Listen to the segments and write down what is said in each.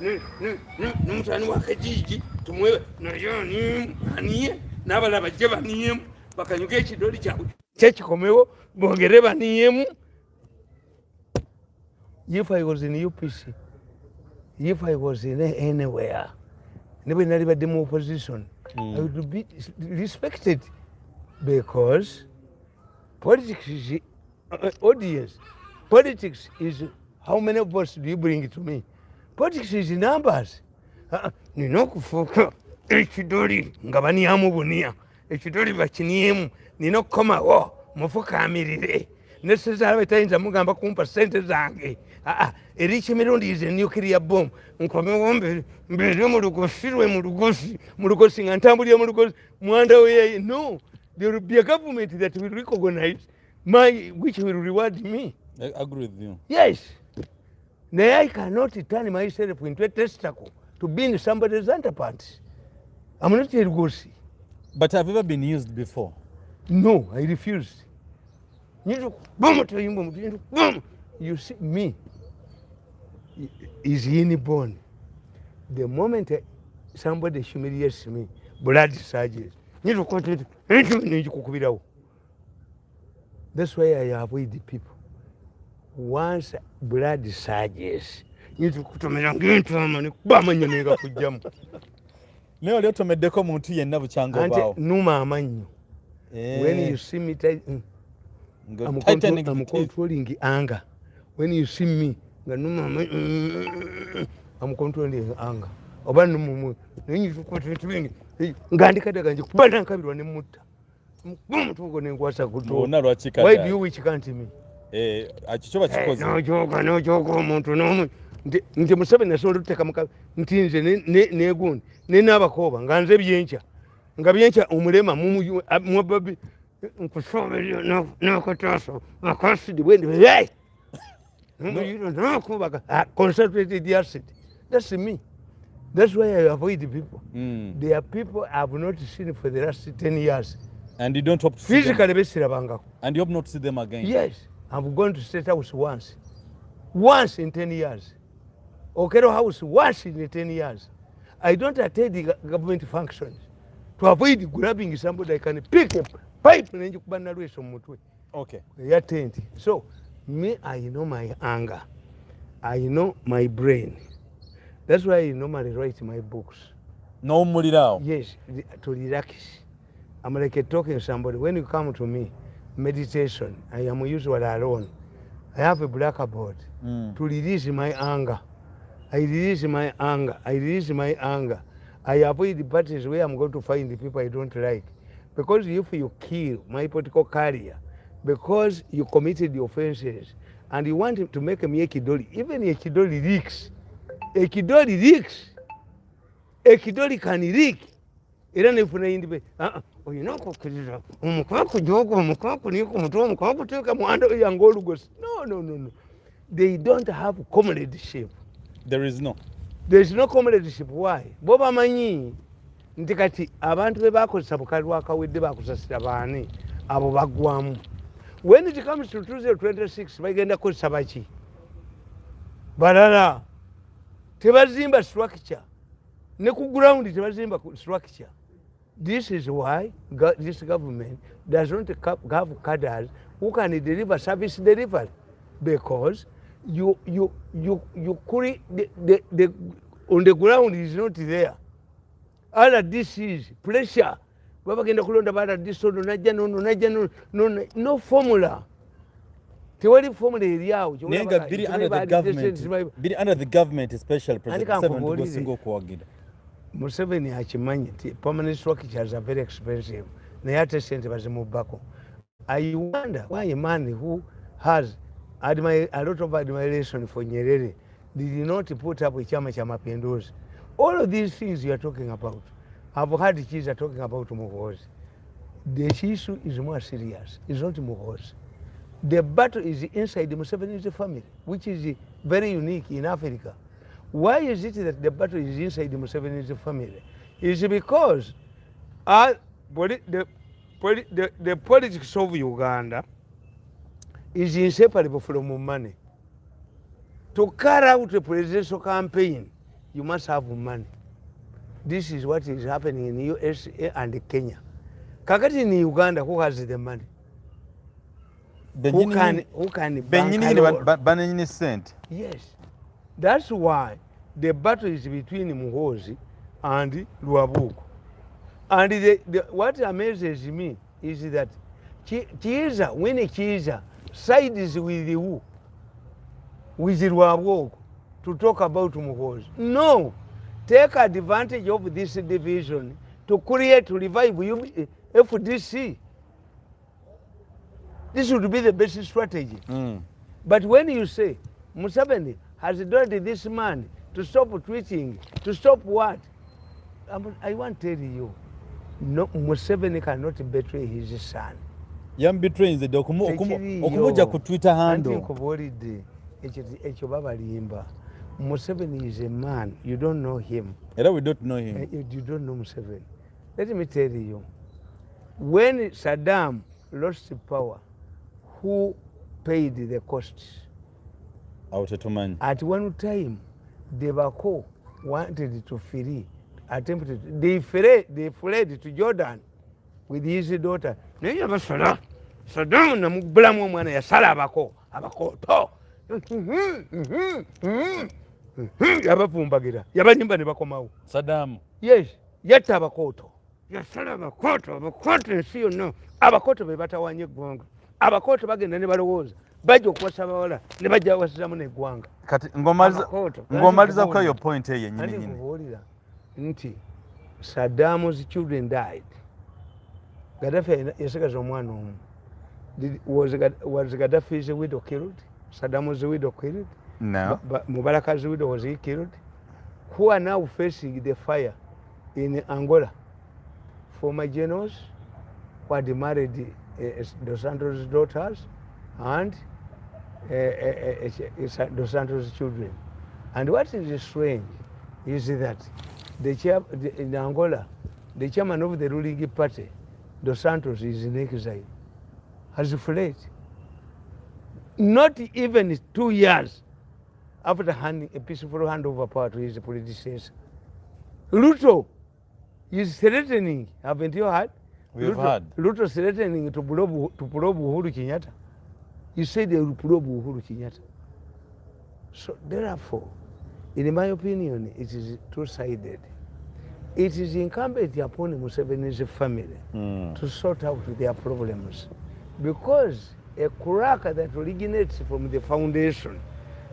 n'omutani wa Kajiji tumwewe naye aniye n'abalala bajje baniyemu bakanyuka ekidoli kyabwe kyekikomewo bongere baniyemu. If I was in UPC, if I was in anywhere, never been in opposition, I would be respected because politics is audience. Politics is how many votes do you bring to me? Politics is numbers. Nino kufuka ekidoli nga baniyamu bunia ekidoli bakiniyemu nino komawo mufukamirire nesezala betayinza mugamba kumpa sente zange. Erichi Mirundi is a nuclear bomb. Nkomewombe mbere mu lugosirwe mu lugosi nga ntambulira mu lugosi mwanda we. No, there will be a government that will recognize which will reward me. I agree with you. Yes. Now I cannot turn myself into a testicle to being somebody's antiparty. I'm not a lugosi. But have you ever been used before? No, I refused. You see, me is inborn. The moment somebody humiliates me, blood surges. That's why I avoid the people. Once blood surges, Numa amanyo. When you see me, I'm controlling anger. When you see me, I'm controlling anger. Why do you wish can't me? No joke, nti Museveni asobola tuteka muka ntinze ne gundi ne nabakoba nganze byencha nga byencha omulema mu babi nkusoberyo nakataso akasidi bwende hey no kubaga concentrated acid. That's me. That's why I avoid the people. There are people I have not seen for the last 10 years. And you don't hope to see them? And you hope not to see them again? Yes. I've gone to State House once in 10 years. Okero House once in 10 years. I don't attend the government functions to avoid grabbing somebody I can pick a pipe and you can away some. Okay. So, me, I know my anger. I know my brain. That's why I normally write my books. No more. Yes, to relax. I'm like talking to somebody. When you come to me, meditation, I am usually alone. I have a blackboard to release my anger. I release my anger. I avoid the parties where I'm going to find the people I don't like. Because if you kill my political career, because you committed the offenses, and you want to make me a kidoli, even a kidoli leaks. A kidoli leaks. A kidoli can leak. Era nefuna yindi oyinako kiriza omukwaku jogo omukwaku niko muto omukwaku teka mwanda yangolugos. No. They don't have comradeship. There is no comradeship. Why? Boba manyi nti kati abantu be bakozesa bukalwa akawedde bakusasira baani abo bagwamu. When it comes to 2026 bagenda kozesa baki balala tebazimba structure ne ku ground tebazimba structure. This is why this government does not have cadres who can deliver service delivery, because you create the on the ground is not there. All this is pressure. No formula. Biri under the government, especially President Museveni. Museveni hachimanyi permanent structures are very expensive. Nayate sente bazimubako. I wonder why a man who has a lot of admiration for Nyerere did not put up with Chama cha Mapinduzi. All of these things you are talking about, I've heard Chiza talking about Muhoozi. The issue is more serious. It's not Muhoozi. The battle is inside the Museveni's family, which is very unique in Africa. Why is it that the battle is inside the Museveni's family? It's because the politics of Uganda is inseparable from money. To carry out a presidential campaign, you must have money. This is what is happening in USA and Kenya. Kakati in Uganda, who has the money? Who can bank cent? Yes. That's why the battle is between Muhoozi and Luabugo. And what amazes me is that Chiza, when Chiza sides with who? With Luabugo to talk about Muhoozi. No. Take advantage of this division to revive FDC. This would be the best strategy. But when you say Museveni has done this man to stop tweeting, to stop what? I want to tell you, no, Museveni cannot betray his son. Yam betraying the okumuja ku Twitter handle. Museveni is a man. You don't know him. We don't know him. You don't know Museveni. Let me tell you, when Saddam lost power, who paid the costs? At one time, Debako wanted to flee, attempted. They fled to Jordan with his daughter. Saddam namubulamu mwana yasala abako to. Yabafumbagira yabanyimba ne bakomawo. Saddam. Yes, yatta abakoto. Yasala abakoto ensi yonna. Abakoto be batawanye eggwanga. Abakoto bagenda ne balowooza bajja okuwasa abawala ne bajja bawasizamu n'eggwanga. Kati ng'omaliza kwa yo point eyo nyini. Nkubuulira nti Saddam's children died. Gaddafi yasigaza omwana omu. Was Gaddafi's widow killed? Saddam's widow killed? No. But Mubaraka's widow, was he killed? Who are now facing the fire in Angola? Former generals who had married Dos Santos' daughters and Dos Santos' children. And what is strange is that in Angola, the chairman of the ruling party, Dos Santos, is in exile, has fled. Not even 2 years after handing a peaceful handover power to his predecessor. Ruto is threatening, haven't you heard? We've heard. Ruto threatening to probe Uhuru Kenyatta. He said they will probe Uhuru Kenyatta. So therefore, in my opinion, it is two-sided. It is incumbent upon Museveni's family to sort out their problems, because a crack that originates from the foundation,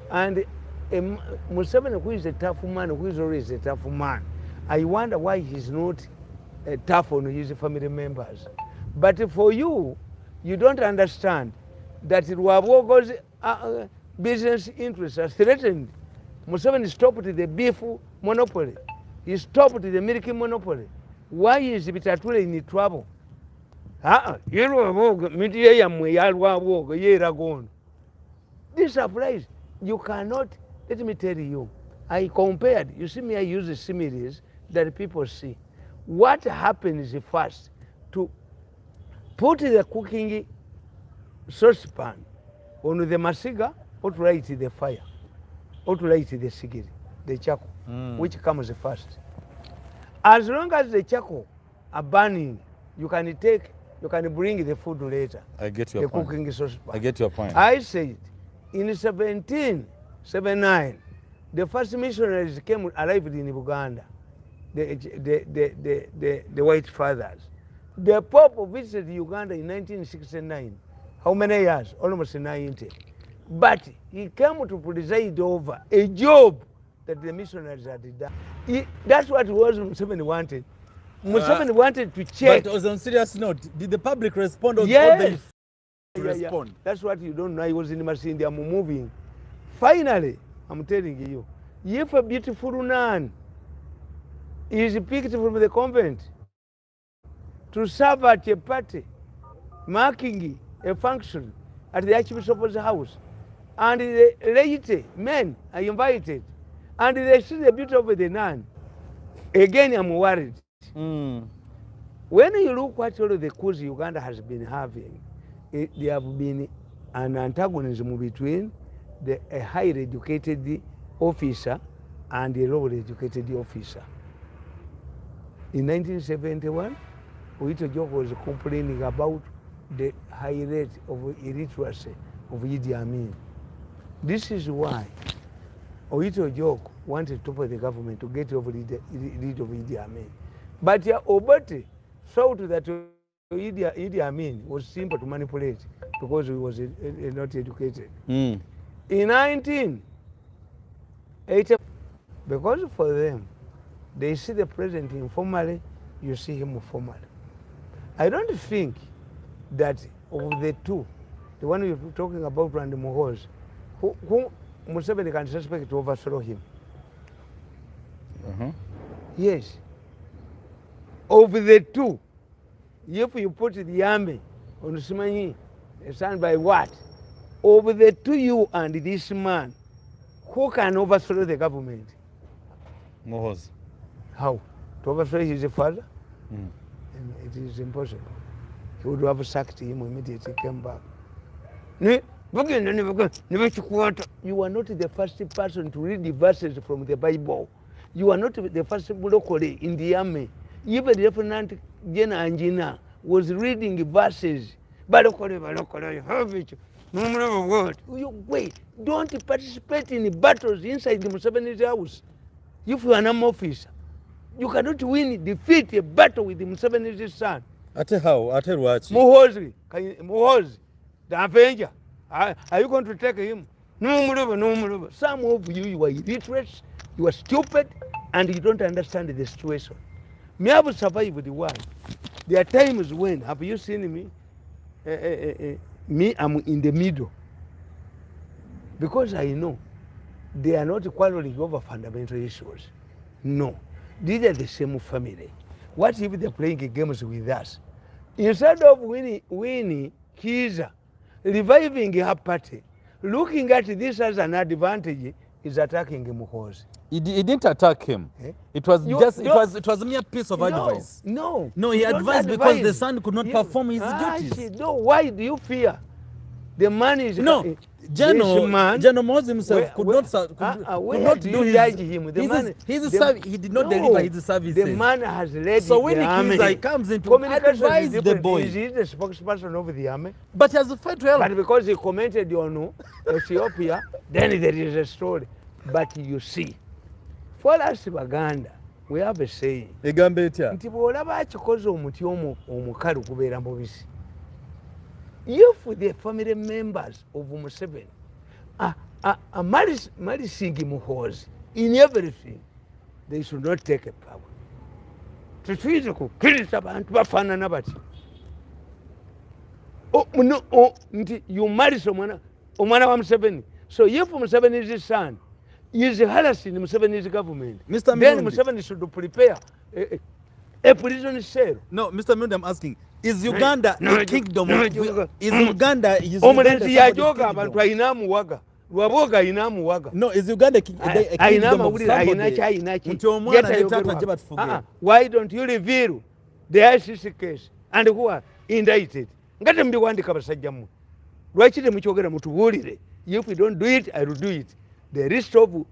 and Museveni, who is a tough man, who is always a tough man, I wonder why he's not tough on his family members. But for you, you don't understand that Rwabogo's business interests are threatened. Museveni stopped the beef monopoly. He stopped the milk monopoly. Why is Bitatule in trouble? This applies. You cannot, let me tell you, I compared, you see me, I use the similes that people see. What happens first? To put the cooking saucepan on the masiga, or to light the fire, or to light the sigiri, the charcoal, which comes first. As long as the charcoal are burning, you can bring the food later. I get your point. Cooking saucepan. I get your point. I said, in 1779, the first missionaries arrived in Uganda, the white fathers. The Pope visited Uganda in 1969. How many years? Almost 90. But he came to preside over a job that the missionaries had done. That's what Museveni wanted. Museveni wanted to check. But on a serious note, did the public respond? Or yes. They respond? Yeah. That's what you don't know. I was in Masindi, I'm moving. Finally, I'm telling you, if a beautiful nun is picked from the convent to serve at a party, marking a function at the Archbishop's house, and the laity men are invited, and they see the beauty of the nun, again I'm worried. When you look at all the coups Uganda has been having, there have been an antagonism between a highly educated officer and a lowly educated officer. In 1971, Oito Joko was complaining about the high rate of illiteracy of Idi Amin. This is why Oito Joko wanted to topple the government to get rid of Idi Amin. But Obote saw that Idi Amin was simple to manipulate because he was not educated. In 1980, because for them, they see the president informally, you see him formally. I don't think that of the two, the one you're talking about, Randy Muhoozi, who Museveni can suspect to overthrow him. Yes. Of the two, if you put the army on Simanyi, stand by what? Of the two, you and this man, who can overthrow the government? Muhoozi. How? To overthrow his father? It is impossible. He would have sacked him immediately, came back. You are not the first person to read the verses from the Bible. You are not the first locally in the army. Even Lieutenant General Angina was reading verses. Wait, don't participate in battles inside the Museveni's house. If you are an army officer, you cannot defeat a battle with the Museveni's son. Ate how? Ate what? Muhoozi, the Avenger. Are you going to take him? No. Some of you are illiterate, you are stupid, and you don't understand the situation. Me have survived the war. There are times when, have you seen me? Me, I'm in the middle. Because I know they are not quarreling over fundamental issues. No. These are the same family. What if they're playing games with us? Instead of winning Kiza, reviving her party, looking at this as an advantage, is attacking Muhoozi. He didn't attack him. Eh? It was it was a mere piece of advice. No, he advised because the son could not perform his duties. No, why do you fear? The man is General Muhoozi himself could not do his he did not deliver his services. The man has led so when he comes into advise the boy. Is he the spokesperson of the army? But he has failed to help. But because he commented on Ethiopia, then there is a story. But you see, for us Baganda, we have a saying. Nti bw'olaba akikoze omuti omukalu kubeera mubisi. If the family members of Museveni are malising Muhoozi in everything, they should not take a power. Tetuyinza kukkiriza abantu bafaanana bati. Nti you marry omwana wa Museveni. So if Museveni is his son, he is harassing Museveni's government. Mr. Then Museveni should prepare a prison cell. No, Mr. Mirundi, I'm asking, is Uganda a kingdom? Is Uganda omulenzi yajoga abantu ayina muwaga lwaboga ayina muwaga. No, is Uganda a kingdom of somebody? Why don't you reveal the ICC case and who are indicted? Ngate mbiwandika basajja mu lwaki temukyogera mutubuulire. If we don't do it, I will do it. The list of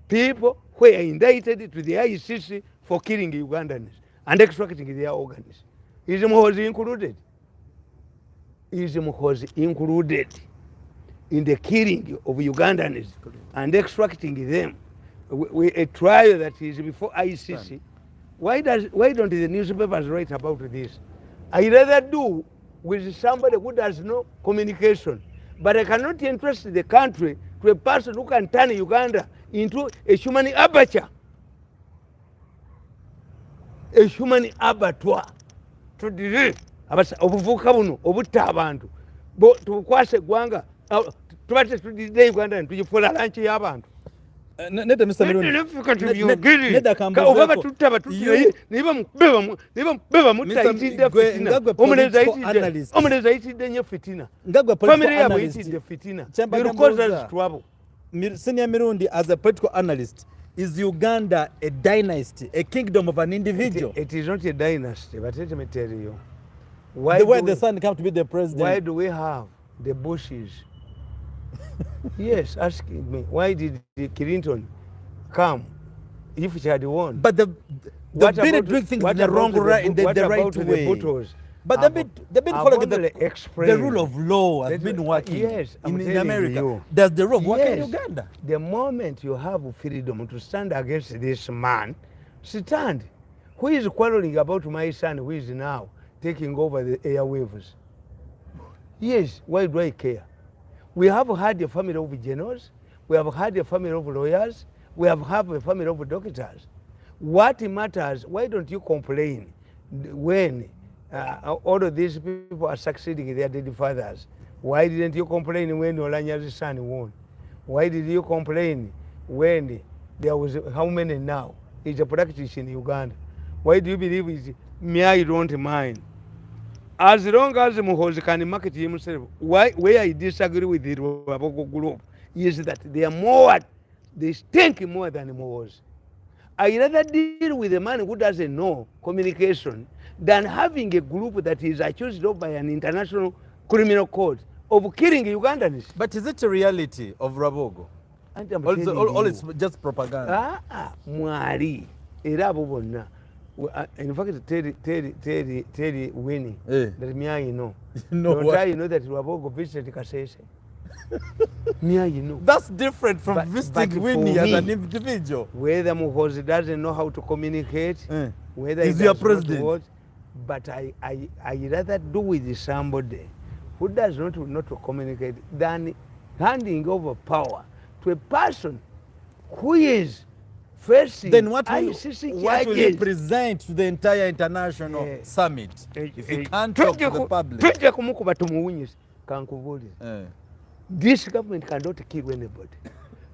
people who are indicted to the ICC for killing Ugandans and extracting their organs. Is Muhoozi included? Is Muhoozi included in the killing of Ugandans and extracting them? A trial that is before ICC. Why don't the newspapers write about this? I rather do with somebody who does no communication. But I cannot entrust the country to a person who can turn Uganda into a human abattoir. A human abattoir. Obuvuka buno obutta abantu tukwase eggwanga tubate tudidde Uganda tugifuula lanchi y'abantu. Nedda Mr. Mirundi oba batutta niba mutayitidde fitina omulenzi ayitidde nnyo fitina famire yabwe ayitidde fitina because trouble. Senior Mirundi, as a political analyst, is Uganda a dynasty, a kingdom of an individual? It is not a dynasty, but let me tell you. The way the son come to be the president. Why do we have the Bushes? Yes, asking me, why did Clinton come if she had won. But they've been doing things in the wrong way, in the right way. But they've been following the rule of law has been working in America. Does the rule work in Uganda? The moment you have freedom to stand against this man, stand. Who is quarreling about my son who is now taking over the airwaves? Yes, why do I care? We have had a family of generals, we have had a family of lawyers, we have a family of doctors. What matters, why don't you complain when all of these people are succeeding their dead fathers? Why didn't you complain when Olanya's son won? Why did you complain when there was, how many now? It's a practice in Uganda. Why do you believe it's me? I don't mind. As long as Muhoozi can market himself, where I disagree with the Rwabogo group is that they are more, they stink more than Muhoozi. I rather deal with a man who doesn't know communication than having a group that is accused of by an international criminal court of killing Ugandans. But is it a reality of Rwabogo? All it's just propaganda. Mwari, era abo bonna. In fact, Terry winning. That me I know. Don't I know that Rwabogo visited Kasese? Me I know. That's different from visiting Winnie as an individual. Whether Muhoozi doesn't know how to communicate, whether he's your president. But I rather do with somebody who does not know to communicate than handing over power to a person who is facing. Then what will you present to the entire international summit if you can't talk to the public? This government cannot kill anybody.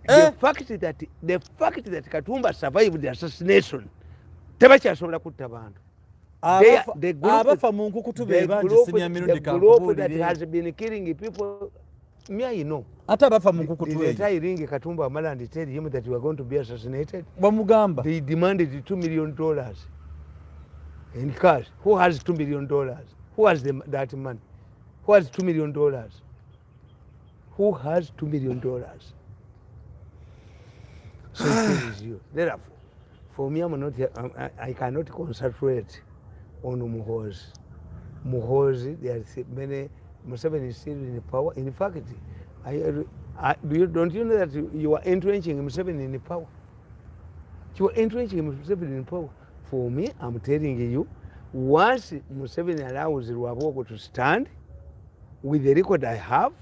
The fact that Katumba survived the assassination, the group that has been killing people, me I know. Did I ring Katumba Amala and tell him that you are going to be assassinated? They demanded $2 million in cash. Who has $2 million? Who has that money? Who has $2 million? Who has $2 million? So it is you. Therefore, for me, I cannot concentrate on Muhoozi. Muhoozi, there are many. Museveni is still in power. In fact, don't you know that you are entrenching Museveni in power? You are entrenching Museveni in power. For me, I'm telling you, once Museveni allows Rwabogo to stand with the record I have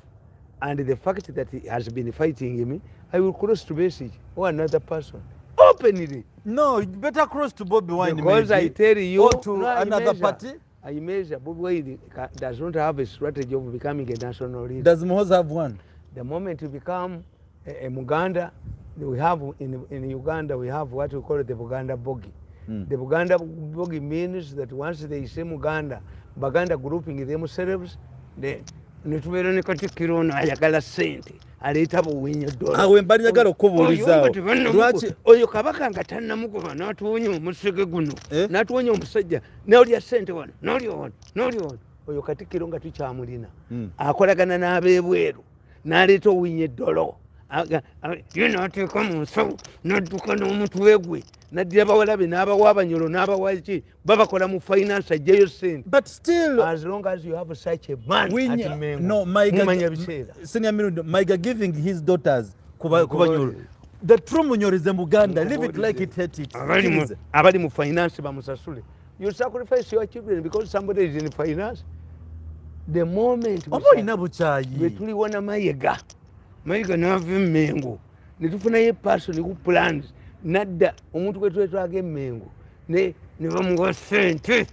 and the fact that he has been fighting me, I will cross to Besigye or another person openly. No, you better cross to Bobby Wine. Because I tell you, or to another party. I measure Bobby Wine does not have a strategy of becoming a national leader. Does Muhoozi have one? The moment you become a Muganda, we have in Uganda, we have what we call the Buganda Bogi. The Buganda Bogi means that once they say Muganda, Baganda grouping themselves, they nitubeera ne Katikkiro ono ayagala ssente aleeta buwinyo dola. Awe mbali njagala okubuulizaawo. Lwaki oyo kabaka nga tannamugoba n'atuwonya omusege guno n'atuwonya omusajja n'olya ssente wano n'olya wano oyo Katikkiro nga tukyamulina akolagana n'abeebweru n'aleeta owinyo eddolo ye n'ateeka mu nsawo n'adduka n'omutwe gwe n'addira bawala be n'abawa abanyolo n'abawa ki babakola mu finance ajjayo ssente. But still, as long as you have such a man at Mengo, no, Senior Mirundi, Mayiga giving his daughters kubanyolo. The true munyoro is Muganda. Leave it like it hate it. Abali mu finance bamusasule. You sacrifice your children because somebody is in finance. The moment we tuliwona Mayiga n'ava Mengo ne tufunayo person who plans nadda omuntu gwe twetwaga Mengo ne bamuwa ssente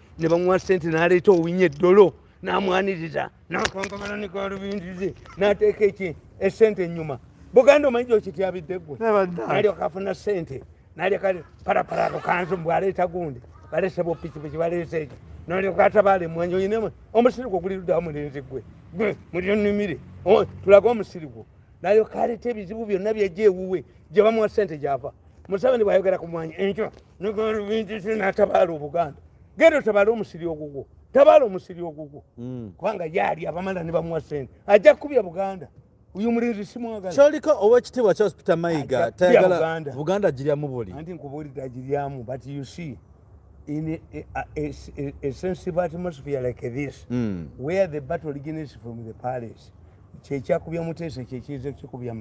n'aleeta owinyo eddolo n'amwaniriza n'akankamala ne kalubindize n'ateeka essente ennyuma. Buganda omanyi okityabidde ggwe n'alyoka afuna ssente n'alyoka parapara ako kanzu bw'aleeta gundi baleese bupikipiki baleese ekyo n'olyoka atabaala emmwanyi oyinemu omusiri gwo guli luddawo mulenzi gwe muli onnumire tulaga omusiri gwo n'alyoka aleeta ebizibu byonna byajja ewuwe gye bamuwa ssente gy'ava. Museveni bw'ayogera ku mwanyi enkyo negalubindize n'atabaala Obuganda. Genda otabaala omusiri ogugwo, tabaala omusiri ogugwo kubanga yaali abamala ne bamuwa ssente ajja kukubya Buganda. uyu mulenzi simwagala kyoliko owekitiibwa Charles Peter Mayiga tayagala Buganda giryamu buli anti nkubuulira giryamu but you see in a sensitive atmosphere like this where the battle begins from the palace kyekyakubya Muteesa kyekiza kikubya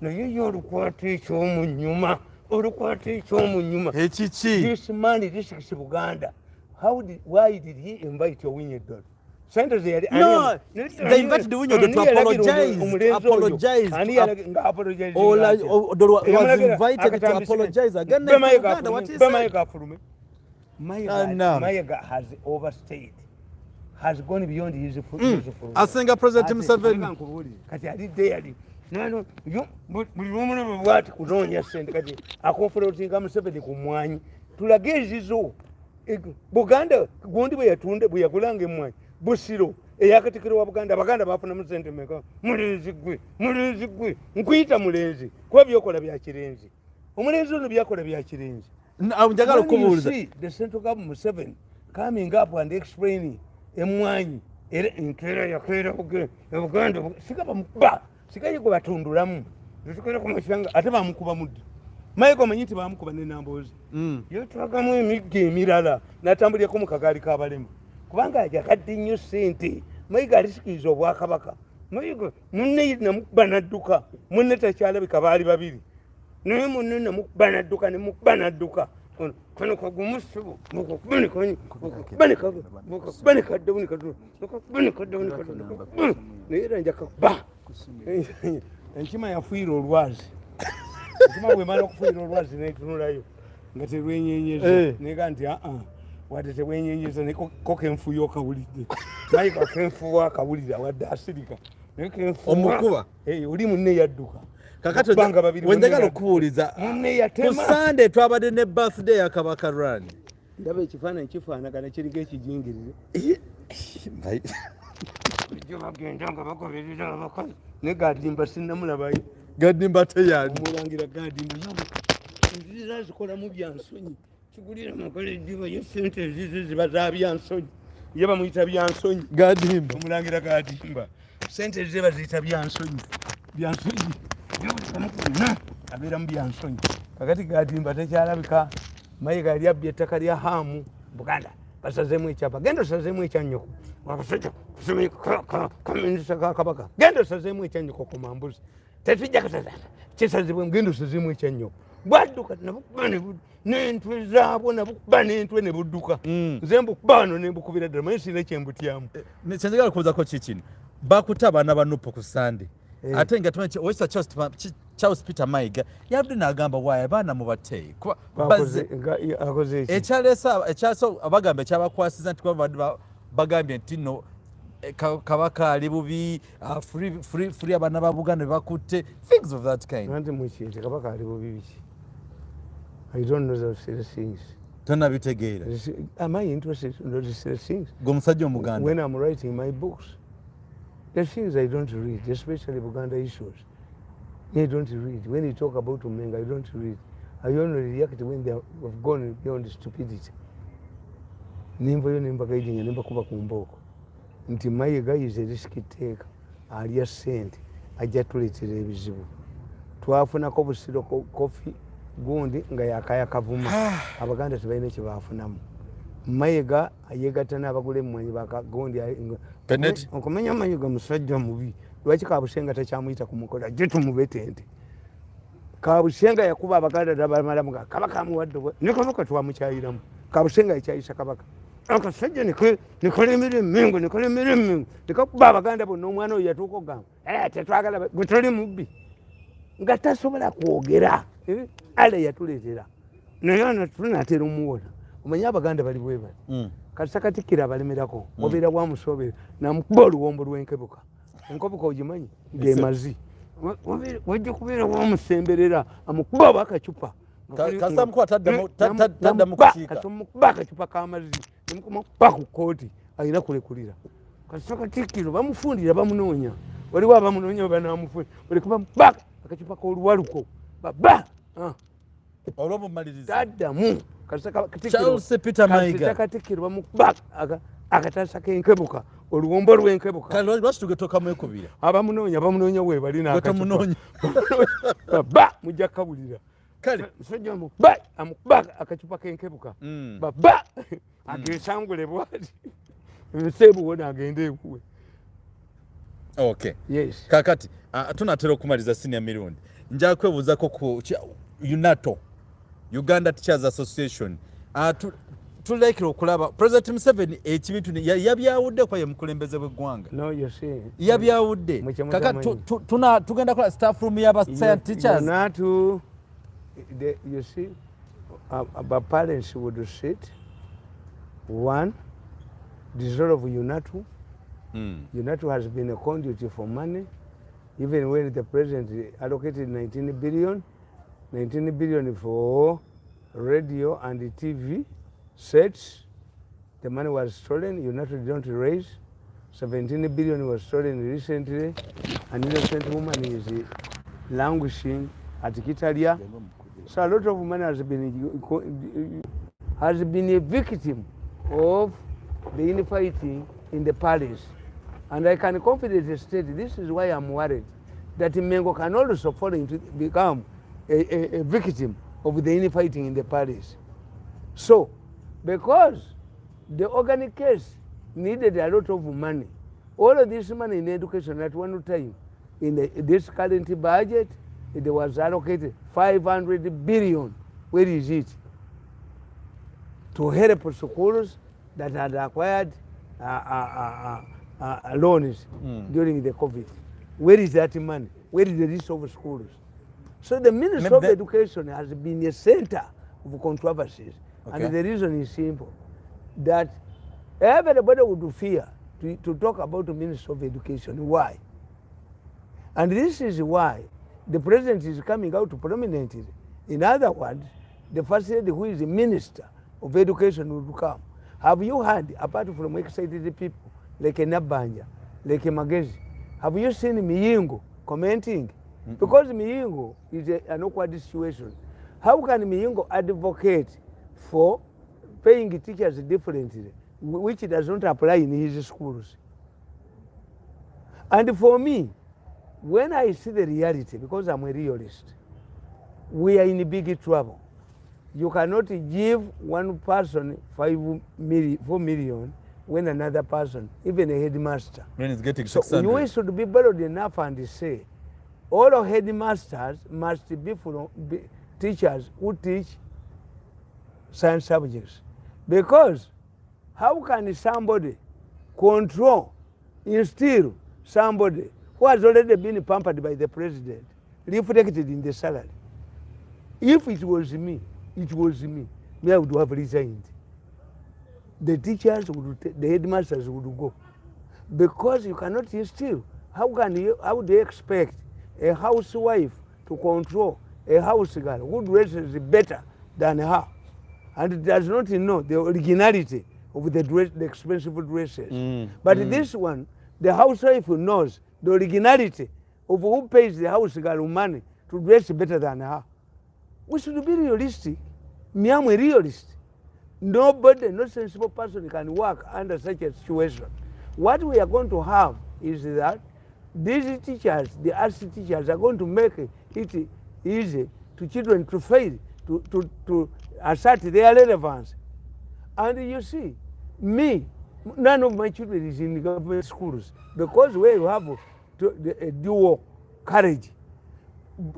naye ye olukwata ekyomunyuma ekiki this man this Buganda why did he invite Owinyedola No, they invited the window to apologize. Was invited to apologize again. Mayiga has overstayed, has gone beyond his full. Asenga President Museveni. Kati ali there. No, buli omu bwati kunoonya ssente kati akonfrontinga Museveni ku mwanyi tulage ezizo Buganda gundi bwe yagulanga emmwanyi Busiro eyakatikiro wa Buganda Abaganda bafunamu ssente meka mulenzi gwe nkuyita mulenzi kuba byokola bya kirenzi omulenzi ono byakola bya kirenzi njagala okubuuliza the central government Museveni coming up and explaining emmwanyi era enkeera yakeera Buganda sikaba mukuba sikaye gwe batundulamu tutukera ku mashanga ate bamukuba mudde Mayiga omanyi nti bamukuba n'ennamboozi yetwagamu emigga emirala n'atambulirako mu kagaali k'abalema kubanga ajakadde nnyo ssente Mayiga alisikiriza obwakabaka Mayiga munne namukuba n'adduka munne takyalabika baali babiri naye munne namukuba n'adduka ne mukuba n'adduka kano kagumusibu naye era njakakuba enkima yafuira olwazi enkima bwemala okufuira olwazi netunulayo nga terwenyenyeza nega nti wadde tebwenyenyeza neko kenfuyo okawulidde Mayiga kenfuwa akawulira wadde asirika omukuba oli munne yadduka kakati wenjagala okubuuliza ku Sunday twabadde ne birthday ya Kabaka Rwanda ndaba ekifaananyi kifaanagana kiriko ekijingirire jo bagenda nga bagoberera abakazi ne Gadimba sinnamulabayo Gadimba teyali omulangira Gadimba nzira zikolamu byansonyi kigulira makole diba ye sente ezizi ziba za byansonyi ye bamuyita byansonyi Gadimba omulangira Gadimba sente ziba ziyita byansonyi abeera mu byansonyi kakati Gadimba tekyalabika Mayiga yali abbye ettaka lya Hamu Buganda basazeemu ekyapa genda osazeemu ekyanyoko abasajja kaminisita ka Kabaka genda osazeemu ekyanyoko ku mambuzi tetujja kasazana kisazibwe genda osazeemu ekyanyoko bwadduka nabukuba n'entwe zaabwo nabukuba n'entwe ne budduka nze mbukuba wano ne mbukubira ddala manyi sirina kyembutyamu kyenjagala kubuuzako kikino bakutte abaana ba Nuupu ku Sunday ate nga tumanyi owekisa Charles Peter Mayiga yabadde n'agamba waayo abaana mubateeyi ekyaleese abagamba ekyabakwasiza nti bagambye nti no Kabaka ali bubi free abaana ba Buganda bebakutte things of that kind. Nanti mukinti Kabaka ali bubi biki I don't know those things. Tonabitegeera. Am I interested in those things? Gwe musajja omuganda. When I'm writing my books, the things I don't read, especially Buganda issues, I don't read. When you talk about Umenga, I don't read. I only react when they have gone beyond stupidity. Nimba gaidinga nimba kuba kumboko. Nti Mayiga is a risk taker. Alya sente ajja tuleetera ebizibu. Twafunako Busiro kofi gundi nga yakaya kavuma. Abaganda tebalina kye baafunamu. Mayiga ayegatta n'abagula emmwanyi bakagondi okumenya Mayiga musajja mubi. Lwaki Kabusenga takyamuyita ku mukola gye tumubetente. Kabusenga yakuba Abaganda dabamalamu nga Kabaka amuwadde ne Kabaka twamukyayiramu. Kabusenga yakyayisa Kabaka. Akasajja nikole emirimu nikakuba Abaganda bonna omwana oyo yatuuka ogamba tetwagala gwe toli mubbi nga tasobola kwogera ale yatuleetera naye tunaatera omuwona omanye Abaganda bali bwe bali kasita Katikkiro abalemerako obeera wamusoobera namukuba oluwombo lw'enkebuka enkebuka ogimanyi ng'emazi wajja kubeera wamusemberera amukuba oba akacupa kasamukuba akacupa k'amazzi nemukuba ku kooti alina kulekulira kasita Katikkiro bamufundira bamunoonya waliwo abamunoonya banamufundira olikuba akacupa k'oluwaluko baba olw'obumalirizi taddamu Charles Peter Mayiga Katikkiro bamukuba akataasa k'enkebuka oluwombo lw'enkebuka kale lwaki tugetoka mwekubira abamunoonya webalina akaba mujja kukabulira kale musajja amukuba akacupa k'enkebuka baba agesangule bwati ebiseebuwona agende ekuwe. Okay. Yes. Kakati tunatera okumaliza Senior Mirundi nja kwebuuzako ku UNATO, Uganda Teachers Association. Tulekera okulaba President Museveni ekibitu yabyawudde kwa ye mukulembeze w'eggwanga. No, you see. Yabyawudde. Kakati tugenda kola staff room y'aba science teachers. UNATO, you see, our parents would sit. One, dissolve UNATO. UNATO has been a conduit for money, even when the president allocated 19 billion for radio and TV sets. The money was stolen. UNATO didn't raise. 17 billion was stolen recently. An innocent woman is languishing at Kitalia. So a lot of money has been a victim of the infighting in the palace. And I can confidently state this is why I'm worried that Mengo can also fall into become a victim of the infighting in the palace. So, because the organic case needed a lot of money, all of this money in education at one time, in this current budget, it was allocated 500 billion. Where is it? To help schools that had acquired loans during the COVID. Where is that money? Where is the list of schools? So the Ministry of Education has been a center of controversies. Okay. And the reason is simple, that everybody would fear to talk about the Ministry of Education. Why? And this is why the president is coming out prominently. In other words, the first lady who is the Minister of Education will come. Have you heard, apart from excited people, like Nabanja, like Magezi, have you seen Miyingo commenting? Because Miyingo is an awkward situation. How can Miyingo advocate for paying teachers differently, which does not apply in his schools? And for me, when I see the reality, because I'm a realist, we are in big trouble. You cannot give one person 4 million when another person, even a headmaster. When it's getting 600. So you should be bold enough and say, all of headmasters must be teachers who teach science subjects. Because how can somebody control, instill somebody who has already been pampered by the president, reflected in the salary? If it was me, me I would have resigned. The teachers would, the headmasters would go. Because you cannot instill. How do you expect a housewife to control a house girl who dresses better than her and does not know the originality of the expensive dresses? But this one, the housewife knows the originality of who pays the house girl money to dress better than her. We should be realistic. Me, I'm a realist. Nobody, no sensible person can work under such a situation. What we are going to have is that these teachers, the arts teachers, are going to make it easy to children to fail, to assert their relevance. And you see, me, none of my children is in government schools because where you have a dual carriage.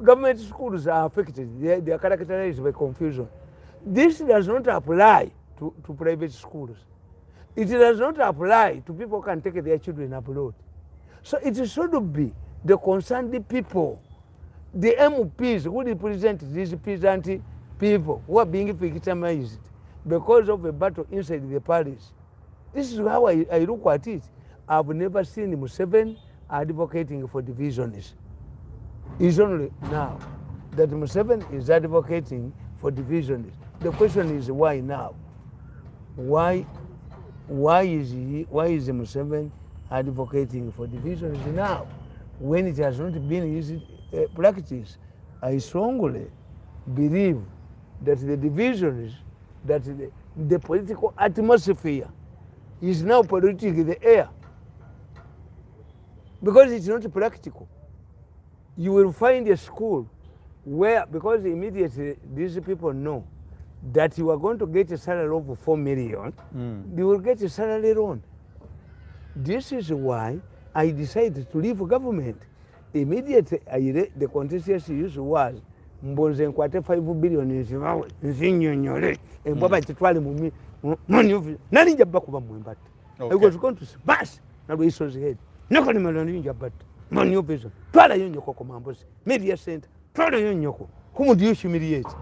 Government schools are affected. They are characterized by confusion. This does not apply to private schools. It does not apply to people who can take their children abroad. So it should be the concerned people, the MPs who represent these peasant people who are being victimized because of a battle inside the palace. This is how I look at it. I've never seen Museveni advocating for divisions. It's only now that Museveni is advocating for divisions. The question is why now? Why is Museveni advocating for divisions now when it has not been his practice? I strongly believe that the divisions, that the political atmosphere is now polluting the air because it's not practical. You will find a school where, because immediately these people know that you are going to get a salary of 4 million, you will get a salary loan. This is why I decided to leave government. Immediately, the contestation use was, mbonze nkwate 5 billion nzinyonyole embwaba chitwale mu money nali njaba kuba mwembata. I was going to smash na Luiso's head. Nako ni maloni njaba money officer. Twala yonyoko ko mambosi. Media center. Twala yonyoko. Whom do you humiliate?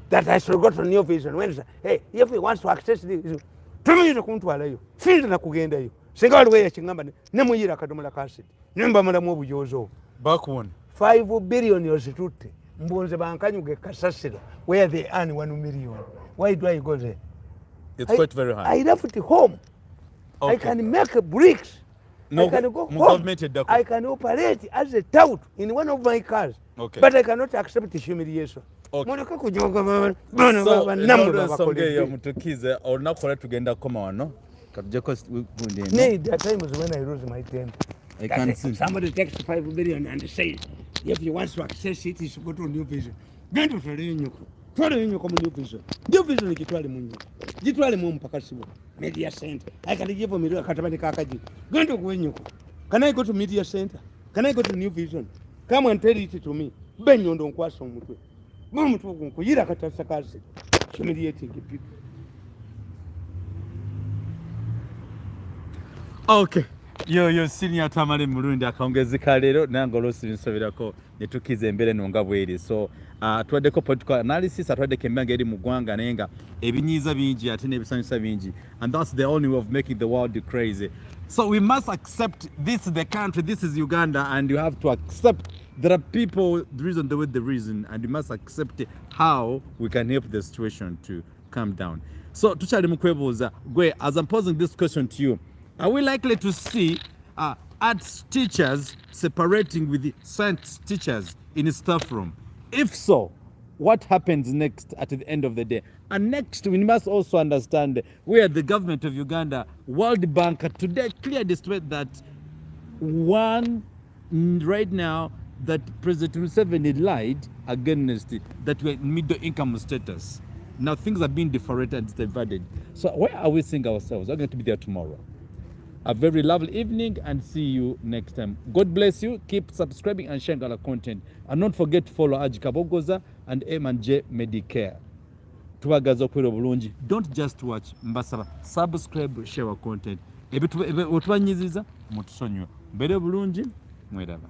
That I should go to new vision. When hey, if he wants to access this, tumuyita kuntwala yo. Finda na kugenda yo. Singa alwe ya chingamba ne muyira kadomola kasi. Nemba mala mu bujozo. Back one. 5 billion yositutte. Mbonze bankanyuge kasasira where they earn 1 million. Why do I go there? It's quite very high. I left it home. Okay. I can make bricks. No, I can go home. I can operate as a tout in one of my cars. Okay. But I cannot accept humiliation. Okay. So, mutukize onakola tugenda koma wano katujeko gunde no. That time was when I lose my temper. I can see. Somebody takes 5 billion and says, if you want to access it, you should go to a new vision. Don't you feel in you? Try to new vision. New vision is Gitwali Mungu. Gitwali Mumpakasibu. Media Center. I can give a million Katabani Kakaji. Going to Gwenyu. Can I go to Media Center? Can I go to New Vision? Come and tell it to me. Ben you don't question Mutu. Mumutu, Yira Katasakasi. Humiliating people. Okay. Yo senior Tamale Mirundi akaongezeka lero nango losi bisobirako netukize mbere nonga bweri. So twadeko political analysis atwadeko embanga eri mugwanga nenga ebinyiza bingi ate nebisanyusa bingi, and that's the only way of making the world crazy. So we must accept this is the country, this is Uganda, and you have to accept there are people the reason the way the reason, and you must accept how we can help the situation to calm down. So tuchali mukwebuza gwe, as I'm posing this question to you, are we likely to see arts teachers separating with the science teachers in a staff room? If so, what happens next at the end of the day? And next, we must also understand where the government of Uganda, World Bank, today clearly stated that right now, that President Museveni lied against that we're in middle income status. Now things are being differentiated and divided. So where are we seeing ourselves? We're going to be there tomorrow. A very lovely evening and see you next time. God bless you. Keep subscribing and sharing our content. And don't forget to follow Aji Kabogoza and M&J Medicare. Tuwagaza kwero bulungi. Don't just watch. Mbasaba. Subscribe, share our content. Ebitu otwanyiziza mutusonyo. Mbere bulungi mweraba.